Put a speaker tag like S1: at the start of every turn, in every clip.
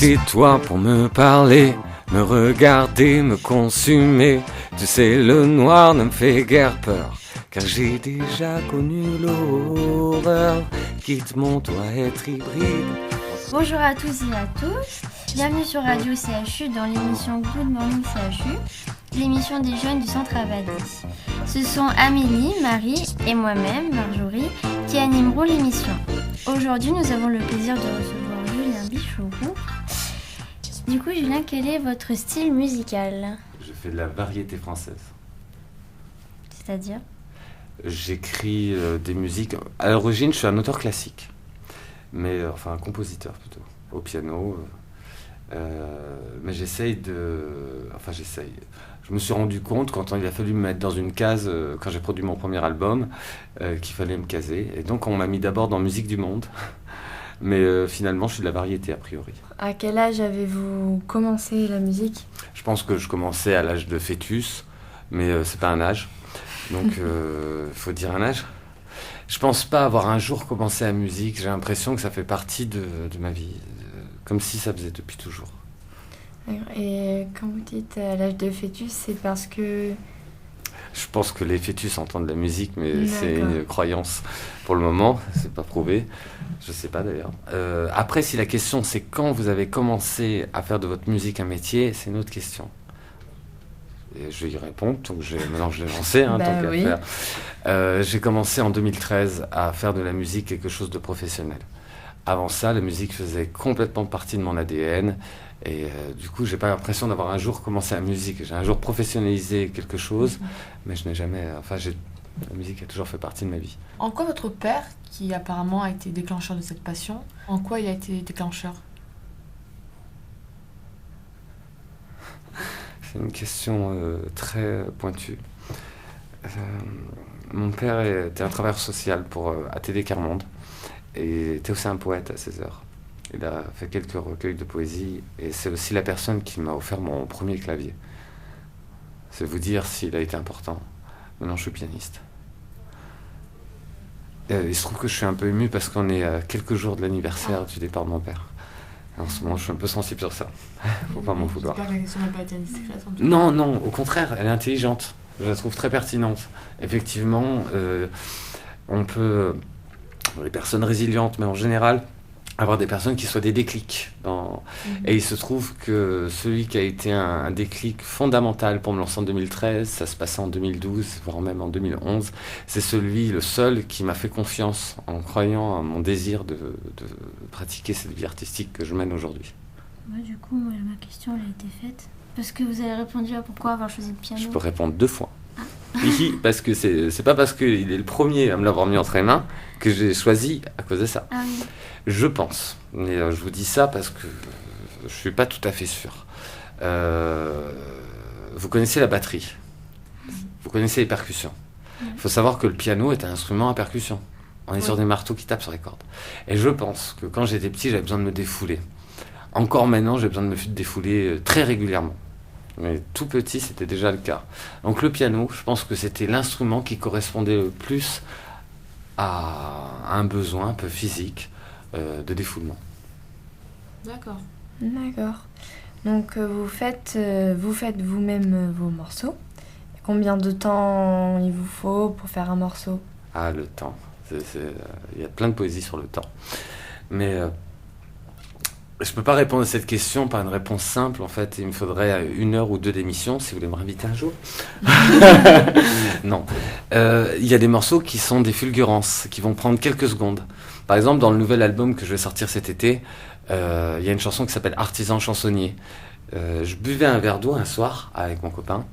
S1: tais-toi pour me parler, me regarder, me consumer. Tu sais, le noir ne me fait guère peur, car j'ai déjà connu l'horreur. Quitte mon toit être hybride.
S2: Bonjour à tous et à tous, bienvenue sur Radio CHU dans l'émission Good Morning CHU, l'émission des jeunes du Centre Avadi. Ce sont Amélie, Marie et moi-même, Marjorie, qui animeront l'émission. Aujourd'hui, nous avons le plaisir de recevoir Julien Bichoroux. Du coup, Julien, quel est votre style musical ?
S1: Je fais de la variété française.
S2: C'est-à-dire ?
S1: J'écris des musiques. À l'origine, je suis un auteur classique, mais enfin un compositeur plutôt, au piano. Mais j'essaye. Je me suis rendu compte quand il a fallu me mettre dans une case, quand j'ai produit mon premier album, qu'il fallait me caser. Et donc on m'a mis d'abord dans musique du monde, mais finalement je suis de la variété a priori.
S3: À quel âge avez-vous commencé la musique ?
S1: Je pense que je commençais à l'âge de fœtus, mais c'est pas un âge. Donc faut dire un âge. Je pense pas avoir un jour commencé la musique. J'ai l'impression que ça fait partie de ma vie, comme si ça faisait depuis toujours.
S3: Et quand vous dites à l'âge de fœtus, c'est parce que...
S1: Je pense que les fœtus entendent la musique, mais
S3: D'accord.
S1: c'est une croyance pour le moment, c'est pas prouvé. Je sais pas d'ailleurs. Après, si la question c'est quand vous avez commencé à faire de votre musique un métier, c'est une autre question. Et je vais y répondre, donc maintenant je l'ai lancé, tant qu'à
S3: oui.
S1: faire. J'ai commencé en 2013 à faire de la musique quelque chose de professionnel. Avant ça, la musique faisait complètement partie de mon ADN. Et du coup, j'ai pas l'impression d'avoir un jour commencé la musique. J'ai un jour professionnalisé quelque chose, mais je n'ai jamais... la musique a toujours fait partie de ma vie.
S4: En quoi votre père, qui apparemment a été déclencheur de cette passion, en quoi il a été déclencheur ?
S1: C'est une question très pointue. Mon père était un travailleur social pour ATD Quart-Monde et était aussi un poète à ses heures. Il a fait quelques recueils de poésie et c'est aussi la personne qui m'a offert mon premier clavier. C'est vous dire s'il a été important. Maintenant, je suis pianiste. Il se trouve que je suis un peu ému parce qu'on est à quelques jours de l'anniversaire du départ de mon père. En ce moment, je suis un peu sensible sur ça. Faut pas m'en vouloir.
S4: J'espère que la question n'a pas été indiscrète. En tout cas.
S1: Non, au contraire, elle est intelligente. Je la trouve très pertinente. Effectivement, on peut, les personnes résilientes, mais en général, avoir des personnes qui soient des déclics. Et il se trouve que celui qui a été un déclic fondamental pour me lancer en 2013, ça se passait en 2012, voire même en 2011, c'est le seul qui m'a fait confiance en croyant à mon désir de pratiquer cette vie artistique que je mène aujourd'hui.
S2: Ouais, du coup, ma question elle a été faite. Parce que vous avez répondu à pourquoi avoir choisi le piano.
S1: Je peux répondre 2 fois. Oui, parce que c'est pas parce qu'il est le premier à me l'avoir mis entre les mains que j'ai choisi à cause de ça.
S2: Ah oui.
S1: Je pense. Mais je vous dis ça parce que je suis pas tout à fait sûr. Vous connaissez la batterie. Vous connaissez les percussions. Il faut savoir que le piano est un instrument à percussion. On est sur des marteaux qui tapent sur les cordes. Et je pense que quand j'étais petit, j'avais besoin de me défouler. Encore maintenant, j'ai besoin de me défouler très régulièrement. Mais tout petit, c'était déjà le cas. Donc le piano, je pense que c'était l'instrument qui correspondait le plus à un besoin un peu physique de défoulement.
S4: D'accord.
S3: Donc vous faites vous-même vos morceaux. Combien de temps il vous faut pour faire un morceau ?
S1: Ah, le temps. Il y a plein de poésie sur le temps. Mais je ne peux pas répondre à cette question par une réponse simple. En fait, il me faudrait 1 heure ou 2 d'émission si vous voulez me réinviter un jour. Non. Il y a des morceaux qui sont des fulgurances, qui vont prendre quelques secondes. Par exemple, dans le nouvel album que je vais sortir cet été, il y a une chanson qui s'appelle Artisan chansonnier. Je buvais un verre d'eau un soir avec mon copain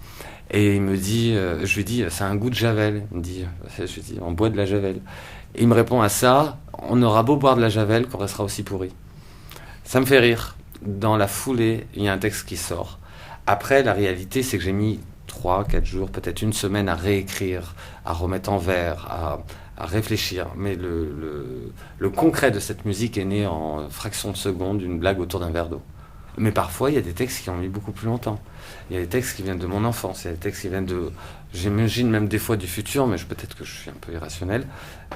S1: et il me dit, je lui dis, c'est un goût de javel. Il me dit, je lui dis, on boit de la javel. Et il me répond à ça, on aura beau boire de la javel qu'on restera aussi pourri. Ça me fait rire. Dans la foulée, il y a un texte qui sort. Après, la réalité, c'est que j'ai mis 3-4 jours, peut-être 1 semaine à réécrire, à remettre en vers, à réfléchir. Mais le concret de cette musique est né en fraction de seconde d'une blague autour d'un verre d'eau. Mais parfois, il y a des textes qui ont mis beaucoup plus longtemps. Il y a des textes qui viennent de mon enfance, il y a des textes qui viennent de... J'imagine même des fois du futur, mais peut-être que je suis un peu irrationnel.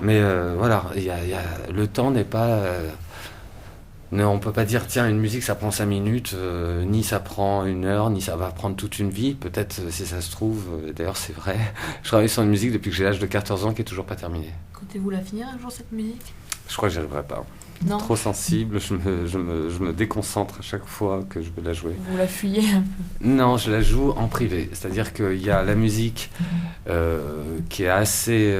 S1: Mais voilà, le temps n'est pas... Non, on peut pas dire, tiens, une musique, ça prend 5 minutes, ni ça prend 1 heure, ni ça va prendre toute une vie. Peut-être, si ça se trouve, d'ailleurs, c'est vrai. Je travaille sur une musique depuis que j'ai l'âge de 14 ans qui est toujours pas terminée.
S4: Comptez-vous la finir un jour, cette musique?
S1: Je crois que j'y arriverai pas.
S4: Non.
S1: Trop sensible, je me déconcentre à chaque fois que je veux la jouer.
S4: Vous la fuyez un peu?
S1: Non, je la joue en privé. C'est-à-dire qu'il y a la musique qui est assez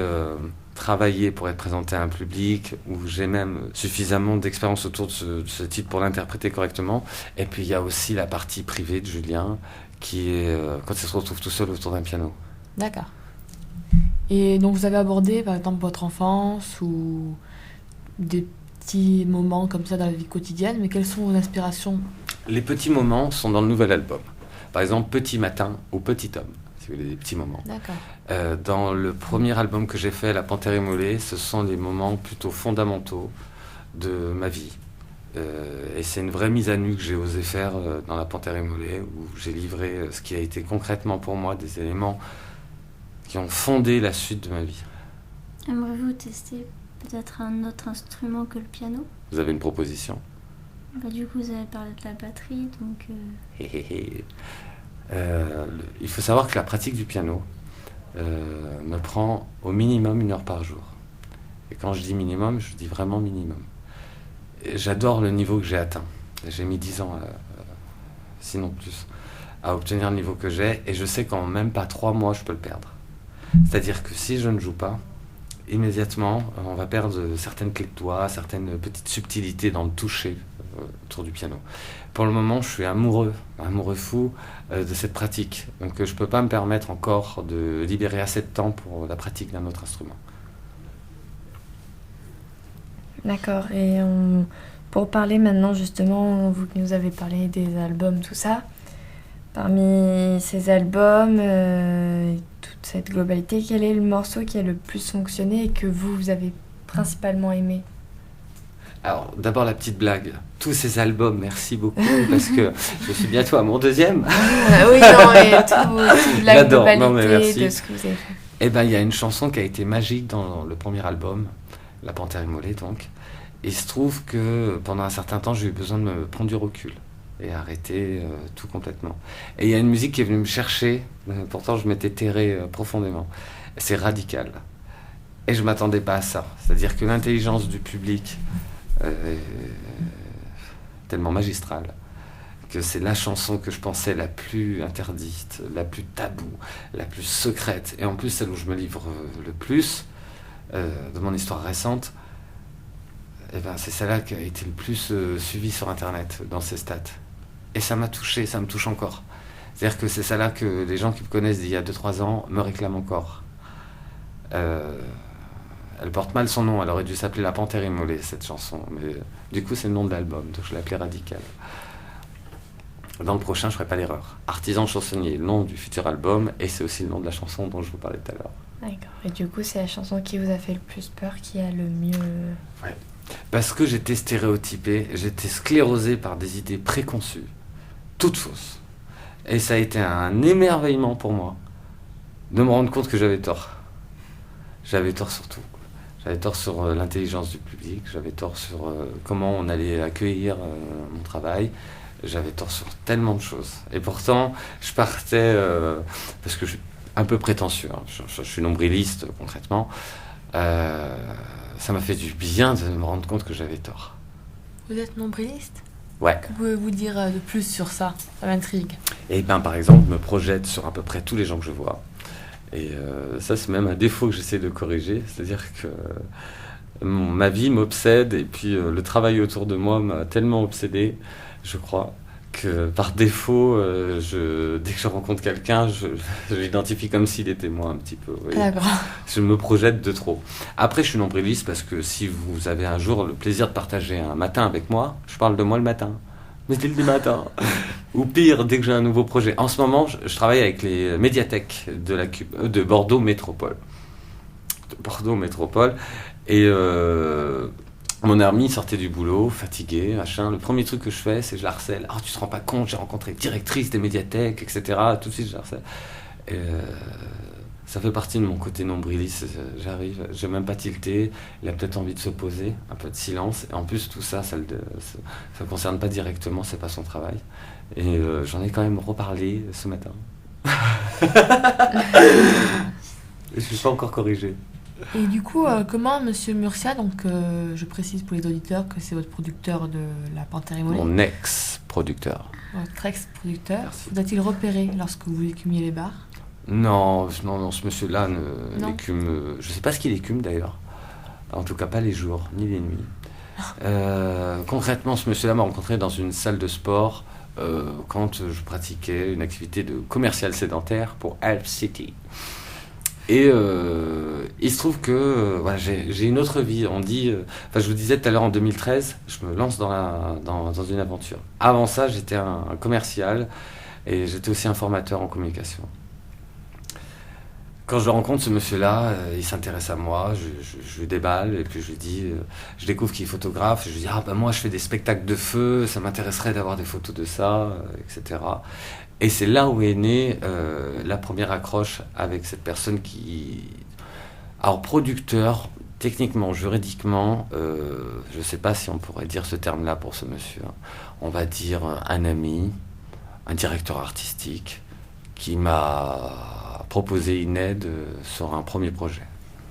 S1: travaillée pour être présentée à un public, où j'ai même suffisamment d'expérience autour de ce titre pour l'interpréter correctement. Et puis il y a aussi la partie privée de Julien, qui est quand il se retrouve tout seul autour d'un piano.
S4: D'accord. Et donc vous avez abordé par exemple votre enfance ou des petits moments comme ça dans la vie quotidienne, mais quelles sont vos inspirations?
S1: Les petits moments sont dans le nouvel album. Par exemple, Petit Matin ou Petit Homme, si vous voulez, des petits moments.
S4: D'accord.
S1: Dans le premier album que j'ai fait, La Panthère Immolée, ce sont des moments plutôt fondamentaux de ma vie. Et c'est une vraie mise à nu que j'ai osé faire dans La Panthère Immolée, où j'ai livré ce qui a été concrètement pour moi des éléments qui ont fondé la suite de ma vie.
S2: Aimeriez-vous tester peut-être un autre instrument que le piano?
S1: Vous avez une proposition?
S2: Du coup, vous avez parlé de la batterie, donc...
S1: Il faut savoir que la pratique du piano me prend au minimum 1 heure par jour. Et quand je dis minimum, je dis vraiment minimum. Et j'adore le niveau que j'ai atteint. J'ai mis 10 ans, sinon plus, à obtenir le niveau que j'ai, et je sais qu'en même pas 3 mois, je peux le perdre. C'est-à-dire que si je ne joue pas, immédiatement, on va perdre certaines clés de doigts, certaines petites subtilités dans le toucher autour du piano. Pour le moment, je suis amoureux fou de cette pratique. Donc je ne peux pas me permettre encore de libérer assez de temps pour la pratique d'un autre instrument.
S3: D'accord. Et pour parler maintenant, justement, vous qui nous avez parlé des albums, tout ça, parmi ces albums, toute cette globalité, quel est le morceau qui a le plus fonctionné et que vous avez principalement aimé?
S1: Alors, d'abord la petite blague. Tous ces albums, merci beaucoup, parce que je suis bientôt à mon 2e.
S3: Oui, non, et toute la
S1: J'adore.
S3: globalité
S1: Non, mais merci.
S3: de ce que vous avez fait.
S1: Eh ben, il y a une chanson qui a été magique dans le premier album, La Panthère Immolée, donc. Et il se trouve que pendant un certain temps, j'ai eu besoin de me prendre du recul et arrêter tout complètement. Et il y a une musique qui est venue me chercher, pourtant je m'étais terré profondément. C'est Radical. Et je ne m'attendais pas à ça. C'est-à-dire que l'intelligence du public est tellement magistrale que c'est la chanson que je pensais la plus interdite, la plus taboue, la plus secrète, et en plus celle où je me livre le plus de mon histoire récente. Eh ben, c'est celle-là qui a été le plus suivie sur Internet, dans ses stats. Et ça m'a touché, ça me touche encore. C'est-à-dire que c'est celle-là que les gens qui me connaissent d'il y a 2-3 ans me réclament encore. Elle porte mal son nom, elle aurait dû s'appeler La Panthère Immolée, cette chanson. Mais du coup, c'est le nom de l'album, donc je l'ai appelé Radical. Dans le prochain, je ne ferai pas l'erreur. Artisan chansonnier, le nom du futur album, et c'est aussi le nom de la chanson dont je vous parlais tout à l'heure.
S3: D'accord. Et du coup, c'est la chanson qui vous a fait le plus peur, qui a le mieux...
S1: Ouais. Parce que j'étais stéréotypé, j'étais sclérosé par des idées préconçues, toutes fausses. Et ça a été un émerveillement pour moi de me rendre compte que j'avais tort. J'avais tort sur tout. J'avais tort sur l'intelligence du public, j'avais tort sur comment on allait accueillir mon travail, j'avais tort sur tellement de choses. Et pourtant, je partais, parce que je suis un peu prétentieux, hein, je suis nombriliste concrètement, ça m'a fait du bien de me rendre compte que j'avais tort.
S4: Vous êtes nombriliste?
S1: Ouais.
S4: Pouvez-vous dire de plus sur ça? Ça m'intrigue.
S1: Et bien, par exemple, je me projette sur à peu près tous les gens que je vois. Et ça, c'est même un défaut que j'essaie de corriger. C'est-à-dire que ma vie m'obsède et puis le travail autour de moi m'a tellement obsédé, je crois, que par défaut, dès que je rencontre quelqu'un, je l'identifie comme s'il était moi un petit peu.
S4: D'accord.
S1: Je me projette de trop. Après, je suis nombriliste parce que si vous avez un jour le plaisir de partager un matin avec moi, je parle de moi le matin. Mais dès le matin. Ou pire, dès que j'ai un nouveau projet. En ce moment, je travaille avec les médiathèques de Bordeaux Métropole. Et mon ami sortait du boulot, fatigué, machin. Le premier truc que je fais, c'est que je la harcèle. Oh, tu te rends pas compte, j'ai rencontré directrice des médiathèques, etc. Tout de suite, je la harcèle. Ça fait partie de mon côté nombriliste. J'arrive, j'ai même pas tilté. Il a peut-être envie de se poser, un peu de silence. Et en plus, tout ça, ça le concerne pas directement, c'est pas son travail. Et j'en ai quand même reparlé ce matin. Je suis pas encore corrigé.
S4: Et du coup, comment Monsieur Murcia, donc je précise pour les auditeurs que c'est votre producteur de La Panthère Immolée,
S1: Mon ex-producteur.
S4: votre ex-producteur,
S1: Merci.
S4: vous a-t-il repéré lorsque vous écumiez les bars?
S1: Non, ce monsieur-là
S4: Non.
S1: n'écume. Je sais pas ce qu'il écume d'ailleurs. En tout cas, pas les jours, ni les nuits. Concrètement, ce monsieur-là m'a rencontré dans une salle de sport quand je pratiquais une activité de commercial sédentaire pour Elf City. Et il se trouve que voilà, j'ai une autre vie. On dit, je vous disais tout à l'heure, en 2013, je me lance dans une aventure. Avant ça, j'étais un commercial et j'étais aussi un formateur en communication. Quand je rencontre ce monsieur-là, il s'intéresse à moi, je lui déballe et puis je lui dis, je découvre qu'il est photographe, je lui dis moi je fais des spectacles de feu, ça m'intéresserait d'avoir des photos de ça, etc. Et c'est là où est née la première accroche avec cette personne alors producteur, techniquement, juridiquement, je ne sais pas si on pourrait dire ce terme-là pour ce monsieur, hein. On va dire un ami, un directeur artistique qui m'a proposé une aide sur un premier projet.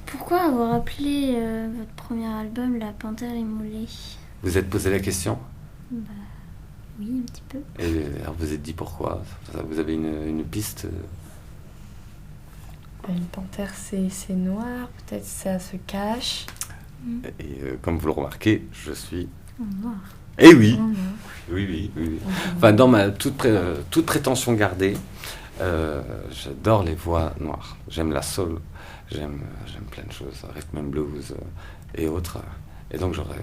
S2: Pourquoi avoir appelé votre premier album La Panthère Immolée?
S1: Vous êtes posé la question?
S2: Oui, un petit peu.
S1: Et alors vous êtes dit pourquoi? Vous avez une piste?
S3: Une panthère, c'est noir, peut-être ça se cache.
S1: Et comme vous le remarquez, je suis...
S2: En noir.
S1: Eh oui!
S3: Non, non.
S1: Oui. Enfin, dans ma toute prétention gardée, j'adore les voix noires. J'aime la soul, j'aime plein de choses, rhythm and blues et autres. Et donc j'aurais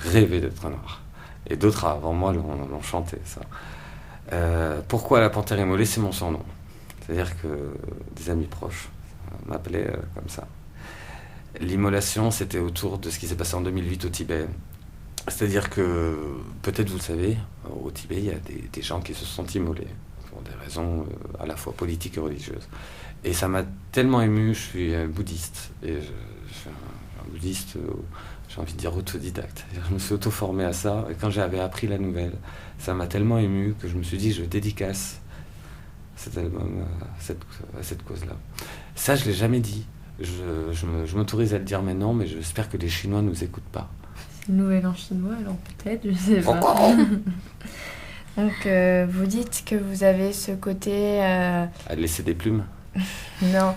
S1: rêvé d'être noir. Et d'autres avant moi l'ont chanté, ça. Pourquoi La Panthère Immolée? C'est mon surnom. C'est-à-dire que des amis proches m'appelaient comme ça. L'immolation, c'était autour de ce qui s'est passé en 2008 au Tibet. C'est-à-dire que, peut-être vous le savez, au Tibet, il y a des gens qui se sont immolés pour des raisons à la fois politiques et religieuses. Et ça m'a tellement ému. Je suis bouddhiste. Et je suis un bouddhiste, j'ai envie de dire autodidacte. Je me suis auto-formé à ça. Et quand j'avais appris la nouvelle, ça m'a tellement ému que je me suis dit, je dédicace cet album à cette cause-là. Ça, je ne l'ai jamais dit. Je m'autorise à le dire maintenant, mais j'espère que les Chinois ne nous écoutent pas.
S3: Une nouvelle en chinois, alors peut-être, je sais pas. Donc, vous dites que vous avez ce côté...
S1: À laisser des plumes.
S3: Non,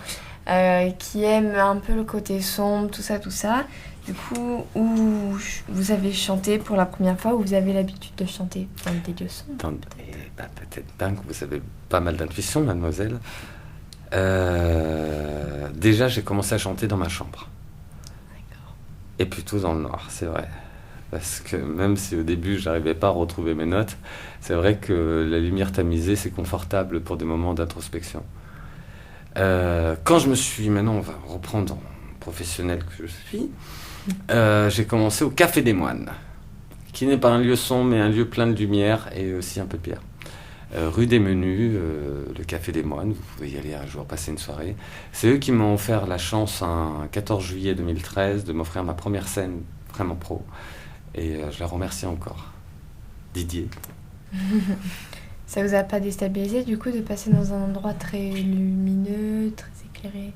S3: qui aime un peu le côté sombre, tout ça. Du coup, où vous avez chanté pour la première fois, ou vous avez l'habitude de chanter dans des lieux sombres?
S1: Peut-être bien que vous avez pas mal d'intuition, mademoiselle. Déjà, j'ai commencé à chanter dans ma chambre. Et plutôt dans le noir, c'est vrai. Parce que même si au début, j'arrivais pas à retrouver mes notes, c'est vrai que la lumière tamisée, c'est confortable pour des moments d'introspection. Quand je me suis... Maintenant, on va reprendre en professionnel que je suis. J'ai commencé au Café des Moines, qui n'est pas un lieu sombre, mais un lieu plein de lumière et aussi un peu de pierre. Rue des Menus, le Café des Moines, vous pouvez y aller un jour, passer une soirée. C'est eux qui m'ont offert la chance, un 14 juillet 2013, de m'offrir ma première scène vraiment pro. Et je la remercie encore. Didier.
S3: Ça vous a pas déstabilisé, du coup, de passer dans un endroit très lumineux, très éclairé?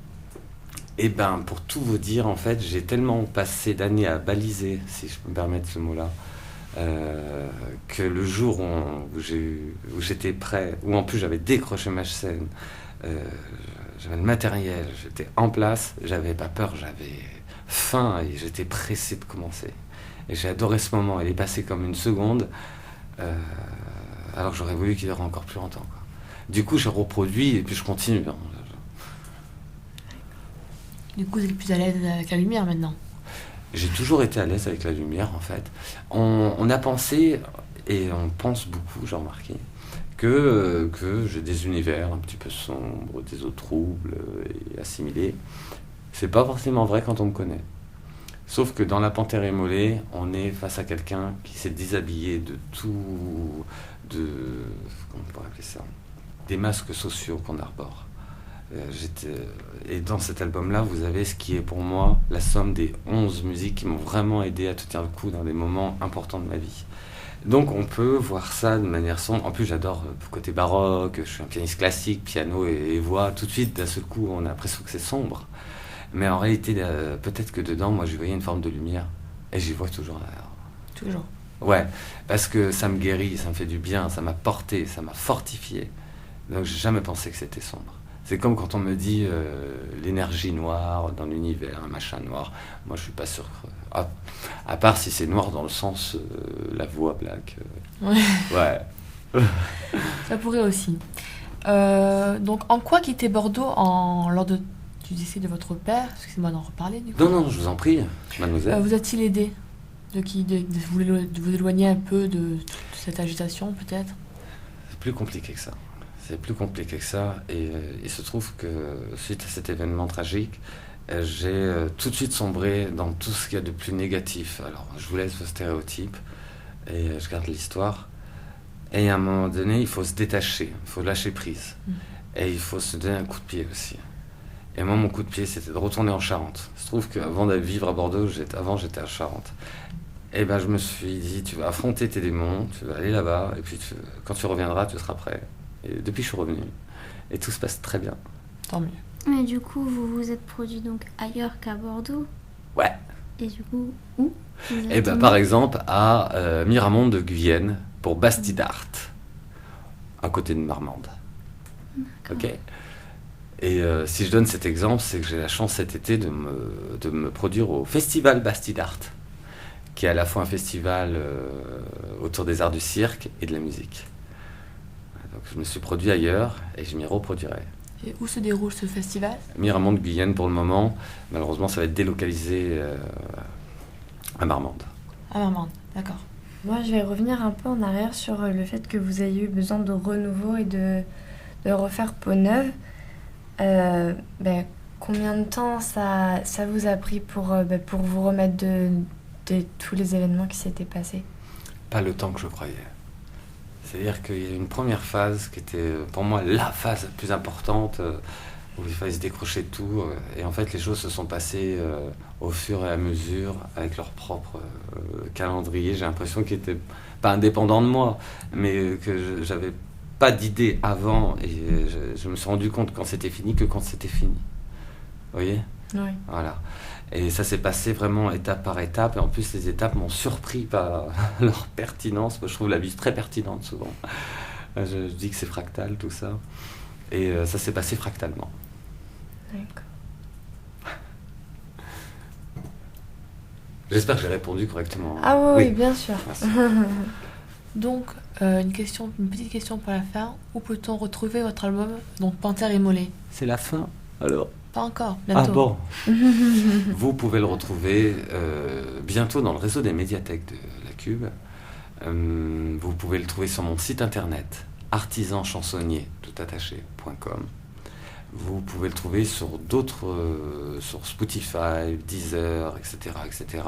S1: Eh ben, pour tout vous dire, en fait, j'ai tellement passé d'années à baliser, si je peux me permettre ce mot-là, que le jour où j'étais prêt, où en plus j'avais décroché ma scène, j'avais le matériel, j'étais en place, j'avais pas peur, j'avais faim et j'étais pressé de commencer. Et j'ai adoré ce moment, il est passé comme une seconde, alors que j'aurais voulu qu'il dure encore plus longtemps, quoi. Du coup, j'ai reproduit et puis je continue.
S4: Du coup, vous êtes plus à l'aise avec la lumière maintenant?
S1: J'ai toujours été à l'aise avec la lumière, en fait. On a pensé, et on pense beaucoup, j'ai remarqué, que j'ai des univers un petit peu sombres, des eaux troubles et assimilés. C'est pas forcément vrai quand on me connaît. Sauf que dans La Panthère Immolée, on est face à quelqu'un qui s'est déshabillé de tout, comment on pourrait appeler ça, des masques sociaux qu'on arbore. Et dans cet album-là, vous avez ce qui est pour moi la somme des 11 musiques qui m'ont vraiment aidé à tenir le coup dans des moments importants de ma vie. Donc on peut voir ça de manière sombre. En plus, j'adore le côté baroque, je suis un pianiste classique, piano et voix. Tout de suite, d'un seul coup, on a l'impression que c'est sombre. Mais en réalité, peut-être que dedans, moi, je voyais une forme de lumière. Et j'y vois toujours.
S4: Toujours.
S1: Ouais, parce que ça me guérit, ça me fait du bien, ça m'a porté, ça m'a fortifié. Donc j'ai jamais pensé que c'était sombre. C'est comme quand on me dit l'énergie noire dans l'univers, un machin noir. Moi, je suis pas sûr. À part si c'est noir dans le sens la voix black. Ouais.
S4: Ça pourrait aussi. Donc, en quoi quitter Bordeaux lors du décès de votre père? Excusez-moi d'en reparler du coup.
S1: Non, je vous en prie, mademoiselle.
S4: Vous a-t-il aidé de vous éloigner un peu de toute cette agitation, peut-être?
S1: C'est plus compliqué que ça. C'est plus compliqué que ça. Et il se trouve que suite à cet événement tragique, j'ai tout de suite sombré dans tout ce qu'il y a de plus négatif. Alors, je vous laisse vos stéréotypes et je garde l'histoire. Et à un moment donné, il faut se détacher, il faut lâcher prise. Et il faut se donner un coup de pied aussi. Et moi, mon coup de pied, c'était de retourner en Charente. Il se trouve qu'avant de vivre à Bordeaux, j'étais à Charente. Et ben, je me suis dit, tu vas affronter tes démons, tu vas aller là-bas, et puis quand tu reviendras, tu seras prêt. Et depuis, je suis revenu. Et tout se passe très bien.
S4: Tant mieux.
S2: Mais du coup, vous vous êtes produit donc ailleurs qu'à Bordeaux?
S1: Ouais.
S2: Et du coup, où?
S1: Et ben, par exemple, à Miramont de Guyenne, pour Bastidart, à côté de Marmande. Ok. Et si je donne cet exemple, c'est que j'ai la chance cet été de me produire au Festival Bastidart, qui est à la fois un festival autour des arts du cirque et de la musique. Donc je me suis produit ailleurs et je m'y reproduirai.
S4: Et où se déroule ce festival?
S1: Miramont de Guyenne pour le moment. Malheureusement, ça va être délocalisé à Marmande.
S4: À Marmande, d'accord.
S3: Moi, je vais revenir un peu en arrière sur le fait que vous ayez eu besoin de renouveau et de refaire peau neuve. Combien de temps ça vous a pris pour vous remettre de tous les événements qui s'étaient passés?
S1: Pas le temps que je croyais. C'est-à-dire qu'il y a une première phase qui était pour moi la phase la plus importante, où il fallait se décrocher de tout. Et en fait, les choses se sont passées au fur et à mesure, avec leur propre calendrier. J'ai l'impression qu'ils n'étaient pas indépendants de moi, mais que j'avais pas d'idée avant. Et je me suis rendu compte quand c'était fini que quand c'était fini. Vous voyez?
S3: Oui.
S1: Voilà. Et ça s'est passé vraiment étape par étape. Et en plus, les étapes m'ont surpris par leur pertinence. Moi, je trouve la vie très pertinente souvent. Je dis que c'est fractal, tout ça. Et ça s'est passé fractalement.
S3: D'accord.
S1: J'espère que j'ai répondu correctement.
S3: Ah oui, bien sûr.
S1: Merci.
S4: Donc, une petite question pour la fin. Où peut-on retrouver votre album, donc Panthère Immolée?
S1: C'est la fin, alors?
S4: Pas encore, bientôt.
S1: Ah bon. Vous pouvez le retrouver bientôt dans le réseau des médiathèques de la Cube. Vous pouvez le trouver sur mon site internet artisanchansonnier.com. Vous pouvez le trouver sur sur Spotify, Deezer, etc., etc.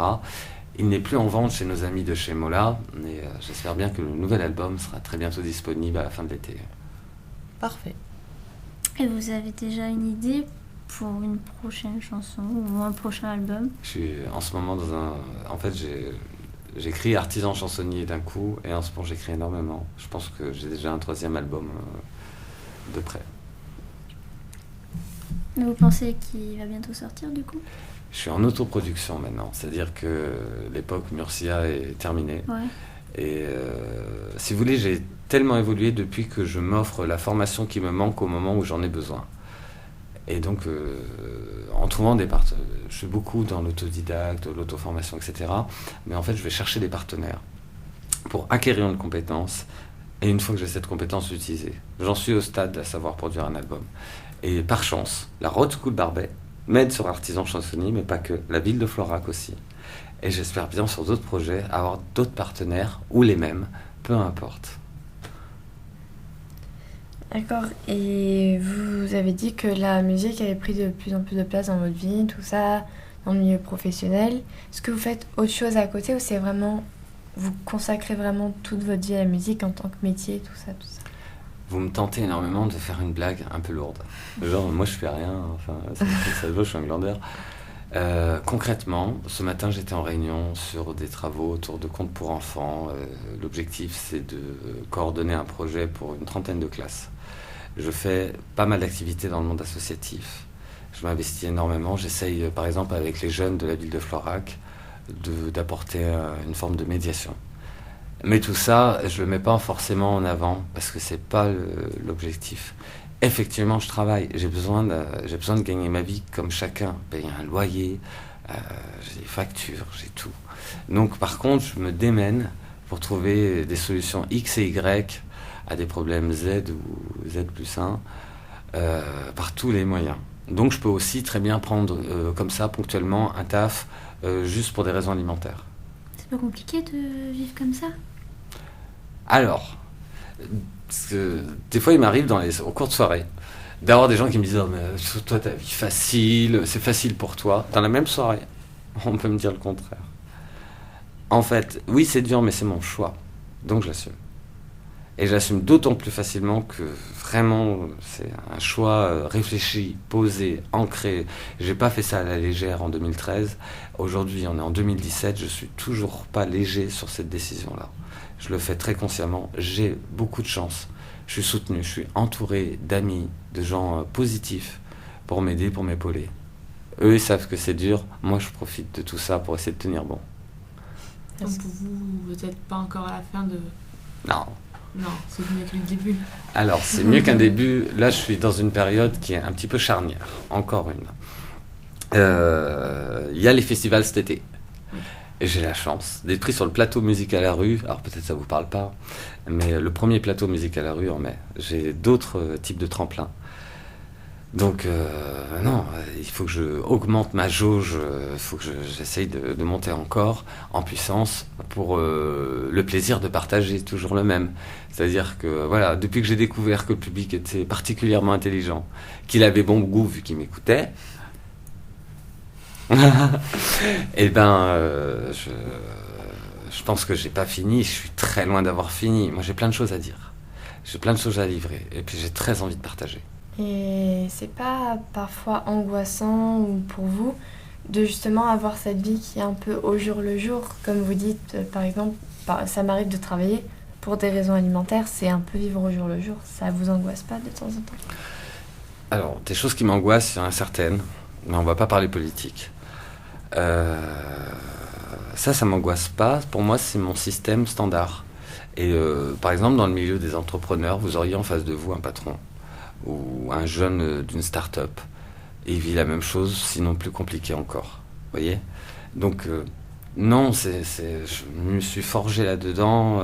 S1: Il n'est plus en vente chez nos amis de chez Mola, mais j'espère bien que le nouvel album sera très bientôt disponible à la fin de l'été.
S4: Parfait.
S2: Et vous avez déjà une idée pour une prochaine chanson ou un prochain album?
S1: Je suis en ce moment En fait, j'écris artisan chansonnier d'un coup, et en ce moment, j'écris énormément. Je pense que j'ai déjà un 3e album de près.
S2: Vous pensez qu'il va bientôt sortir du coup?
S1: Je suis en autoproduction maintenant, c'est-à-dire que l'époque Murcia est terminée.
S2: Ouais.
S1: Et si vous voulez, j'ai tellement évolué depuis que je m'offre la formation qui me manque au moment où j'en ai besoin. Et donc, en trouvant des partenaires, je suis beaucoup dans l'autodidacte, l'auto-formation, etc. Mais en fait, je vais chercher des partenaires pour acquérir une compétence. Et une fois que j'ai cette compétence, l'utiliser. J'en suis au stade à savoir produire un album. Et par chance, la Road School Barbet m'aide sur Artisan Chansonnier, mais pas que. La ville de Florac aussi. Et j'espère bien sur d'autres projets avoir d'autres partenaires, ou les mêmes, peu importe.
S3: D'accord. Et vous avez dit que la musique avait pris de plus en plus de place dans votre vie, tout ça, dans le milieu professionnel. Est-ce que vous faites autre chose à côté, ou c'est vraiment... Vous consacrez vraiment toute votre vie à la musique en tant que métier, tout ça, tout ça?
S1: vous me tentez énormément de faire une blague un peu lourde. Genre, moi je fais rien, enfin, ça se voit, je suis un glandeur. Concrètement, ce matin j'étais en réunion sur des travaux autour de comptes pour enfants. L'objectif c'est de coordonner un projet pour une 30aine de classes. Je fais pas mal d'activités dans le monde associatif. Je m'investis énormément. J'essaye par exemple avec les jeunes de la ville de Florac d'apporter une forme de médiation. Mais tout ça, je le mets pas forcément en avant parce que c'est pas l'objectif. Effectivement, je travaille. J'ai besoin de gagner ma vie comme chacun. Payer un loyer, j'ai des factures, j'ai tout. Donc, par contre, je me démène pour trouver des solutions X et Y à des problèmes Z ou Z plus 1 par tous les moyens. Donc, je peux aussi très bien prendre comme ça, ponctuellement, un taf juste pour des raisons alimentaires.
S2: C'est pas compliqué de vivre comme ça?
S1: Alors, parce que des fois, il m'arrive au cours de soirée d'avoir des gens qui me disent « Oh, mais toi, ta vie facile, c'est facile pour toi. » Dans la même soirée, on peut me dire le contraire. En fait, oui, c'est dur, mais c'est mon choix. Donc, je l'assume. Et j'assume d'autant plus facilement que vraiment, c'est un choix réfléchi, posé, ancré. J'ai pas fait ça à la légère en 2013. Aujourd'hui, on est en 2017, je suis toujours pas léger sur cette décision-là. Je le fais très consciemment. J'ai beaucoup de chance. Je suis soutenu, je suis entouré d'amis, de gens positifs pour m'aider, pour m'épauler. Eux, ils savent que c'est dur. Moi, je profite de tout ça pour essayer de tenir bon.
S4: Donc pour vous n'êtes pas encore à la fin de...
S1: Non.
S4: Non, c'est mieux que le début.
S1: Alors, c'est mieux qu'un début. Là, je suis dans une période qui est un petit peu charnière. Encore une. Il y a les festivals cet été. Et j'ai la chance d'être pris sur le plateau Musique à la rue. Alors, peut-être ça vous parle pas, mais le premier plateau Musique à la rue en mai. J'ai d'autres types de tremplins. Donc, non, il faut que je augmente ma jauge, il faut que j'essaye de monter encore en puissance pour le plaisir de partager, toujours le même. C'est-à-dire que, voilà, depuis que j'ai découvert que le public était particulièrement intelligent, qu'il avait bon goût vu qu'il m'écoutait, et je pense que j'ai pas fini, je suis très loin d'avoir fini. Moi, j'ai plein de choses à dire, j'ai plein de choses à livrer, et puis j'ai très envie de partager.
S3: Et c'est pas parfois angoissant ou pour vous de justement avoir cette vie qui est un peu au jour le jour, comme vous dites, par exemple, ça m'arrive de travailler pour des raisons alimentaires, c'est un peu vivre au jour le jour. Ça vous angoisse pas de temps en temps?
S1: Alors, des choses qui m'angoissent, il y en a certaines, mais on va pas parler politique. Ça m'angoisse pas. Pour moi, c'est mon système standard. Et par exemple, dans le milieu des entrepreneurs, vous auriez en face de vous un patron ou un jeune d'une start-up, et il vit la même chose, sinon plus compliqué encore. Vous voyez ? Donc, non, je me suis forgé là-dedans.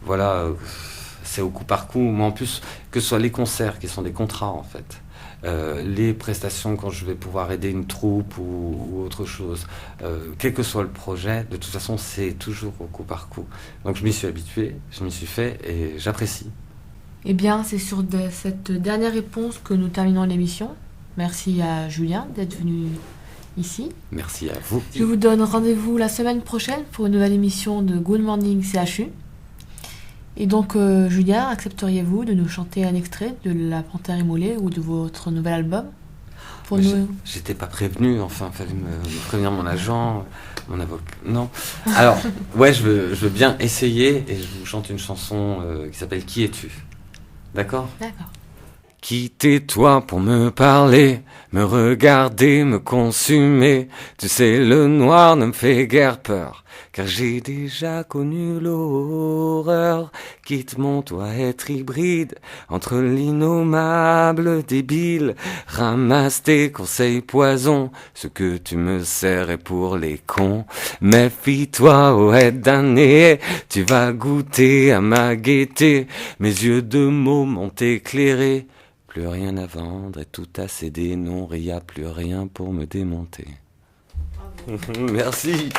S1: Voilà, c'est au coup par coup. Moi, en plus, que ce soit les concerts, qui sont des contrats, en fait, les prestations quand je vais pouvoir aider une troupe ou autre chose, quel que soit le projet, de toute façon, c'est toujours au coup par coup. Donc, je m'y suis habitué, je m'y suis fait, et j'apprécie.
S4: Eh bien, c'est sur cette dernière réponse que nous terminons l'émission. Merci à Julien d'être venu ici.
S1: Merci à vous.
S4: Je vous donne rendez-vous la semaine prochaine pour une nouvelle émission de Good Morning CHU. Et donc, Julien, accepteriez-vous de nous chanter un extrait de La Panthère Immolée ou de votre nouvel album pour nous...
S1: J'étais pas prévenu, enfin, fallait me prévenir mon agent, mon avocat. Non. Alors, ouais, je veux bien essayer et je vous chante une chanson qui s'appelle Qui es-tu ? D'accord ?
S4: D'accord.
S1: Qui t'es-toi pour me parler, me regarder, me consumer ? Tu sais, le noir ne me fait guère peur, car j'ai déjà connu l'horreur. Quitte mon toit être hybride, entre l'innommable débile. Ramasse tes conseils poison, ce que tu me sers est pour les cons. Méfie-toi, ô aide damnée, tu vas goûter à ma gaieté. Mes yeux de môme m'ont éclairé. Plus rien à vendre et tout à céder, non, il n'y a plus rien pour me démonter. Merci.